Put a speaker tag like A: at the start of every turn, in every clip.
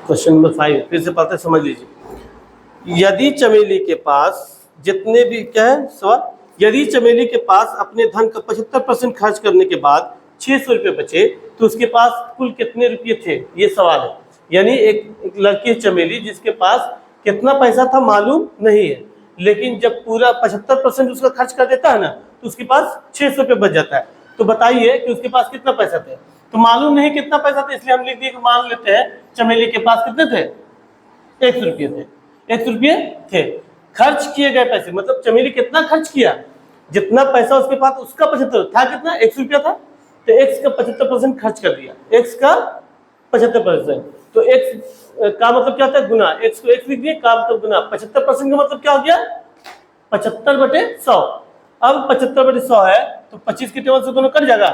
A: Question number 5 फिर से पढ़ते समझ लीजिए। यदि चमेली के पास जितने भी क्या है सवाल, यदि चमेली के पास अपने धन का 75% खर्च करने के बाद 600 रुपये बचे तो उसके पास कुल कितने रुपये थे, ये सवाल है। यानी एक लड़की है चमेली जिसके पास कितना पैसा था मालूम नहीं है, लेकिन जब पूरा 75% उसका खर्च कर देता है ना तो उसके पास 600 रुपये बच जाता है। तो बताइए कि उसके पास कितना पैसा थे। तो मालूम नहीं कितना पैसा था, इसलिए हम लिख दिए कि मान लेते हैं चमेली के पास कितने थे, 100 रुपये थे। 100 रुपये थे। खर्च किए गए पैसे मतलब चमेली कितना खर्च किया, जितना पैसा उसके पास उसका 75 था, कितना 100 रुपया था तो x का 75% खर्च कर दिया, x का 75%। तो x का मतलब क्या होता है गुना, x को x लिख दिए, का मतलब गुना, 75% का मतलब क्या हो गया 75/100। अब 75/100 है तो 25 के टेबल से दोनों कट जाएगा,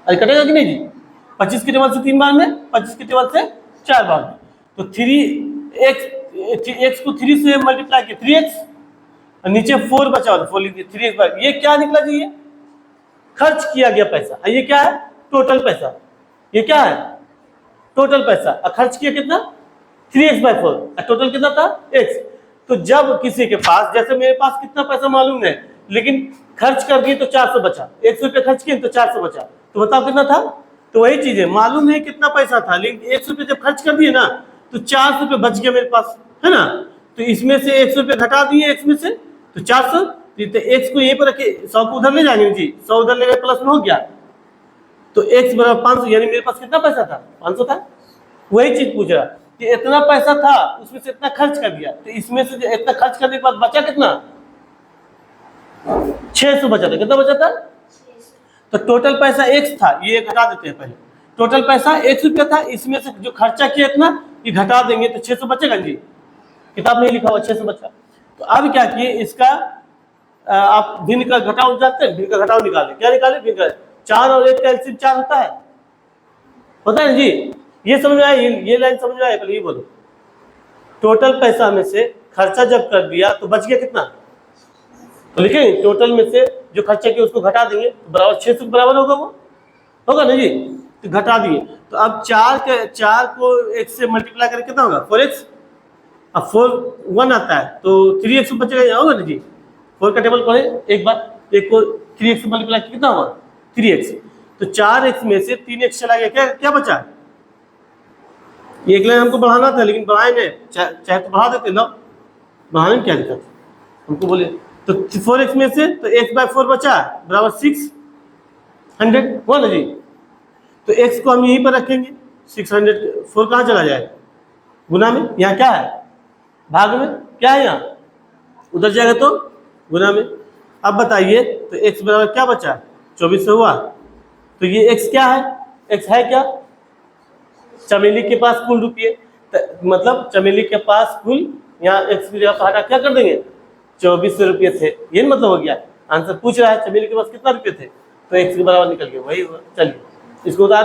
A: अरे कटेगा कि नहीं जी। 25 के टेबल से 3 बार में, 25 के टेबल से 4 बार में, तो 3x को 3 से मल्टीप्लाई किया 3x, और नीचे 4 बचा तो 4 लिख दिया 3x बार। ये क्या निकला जी, ये खर्च किया गया पैसा, ये क्या है टोटल पैसा, ये क्या है टोटल पैसा। और खर्च किया कितना 3x/4 और टोटल कितना था x। तो जब किसी के पास, जैसे मेरे पास कितना पैसा मालूम है लेकिन खर्च कर दिए तो 400 बचा, 100 रुपये खर्च किए तो 400 बचा, तो बताओ कितना था। तो वही चीज है, मालूम नहीं कितना पैसा था लेकिन 100 रुपये जब खर्च कर दिए ना तो 400 रुपये बच गया मेरे पास, है ना। तो इसमें से 100 रुपये घटा दिए x में से तो 400, तो x को यहीं पर रखे, 100 को उधर ले जाएंगे जी, 100 उधर ले गए प्लस में हो गया, तो x बराबर 500, यानी मेरे पास कितना पैसा था 500 था। वही चीज पूछ रहा कि इतना पैसा था उसमें से इतना खर्च कर दिया, तो इसमें से इतना खर्च करने के बाद बचा कितना 600 बचा था, कितना बचा था। तो टोटल पैसा x था, ये घटा देते हैं पहले, टोटल पैसा 100 रुपया था, इसमें से जो खर्चा किया इतना ये घटा देंगे तो 600 बचेगा जी, किताब नहीं लिखा हुआ 600 बचा। तो अब क्या किए इसका आप भिन्न का घटाव जानते हैं, भिन्न का घटाव निकाले, क्या निकाले भिन्न का, 4 और 1 का एलसीएम 4 होता है, पता है जी। ये समझ में आया, ये लाइन समझ में आया, पहले ये बोलो। टोटल पैसा में से खर्चा जब कर दिया तो बच गया कितना, तो लिखेंगे टोटल में से जो खर्चा किया उसको घटा देंगे तो बराबर 600 बराबर होगा, वो होगा ना जी। तो घटा दिए, तो अब 4 को 1 से मल्टीप्लाई करके कितना होगा 4x, अब 4 1 आता है तो 3x बचेगा, यहाँ होगा ना जी। 4 का टेबल पढ़े एक बार, 1 को 3x से मल्टीप्लाई कितना होगा 3x, तो 4x में से 3x चला गया, क्या क्या बचा, एक लाइन हमको बढ़ाना था लेकिन बढ़ाए नहीं, चाहे तो बढ़ा देते ना, बढ़ाने में क्या दिक्कत हमको बोले। तो 4x में से तो x/4 बचा बराबर 600 हुआ ना जी। तो x को हम यहीं पर रखेंगे, 600 4 कहाँ चला जाएगा गुना में, यहाँ क्या है भाग में, क्या है यहाँ उधर जाएगा तो गुना में। अब बताइए तो x बराबर क्या बचा 24 हुआ, तो ये x क्या है, x है क्या चमेली के पास कुल रुपये, मतलब चमेली के पास कुल, यहाँ x की जगह पर हटा क्या कर देंगे 2400 रुपये थे, ये मतलब हो गया। आंसर पूछ रहा है चमेली के पास कितना रुपये थे तो x के बराबर निकल गया, वही चलिए इसको उतार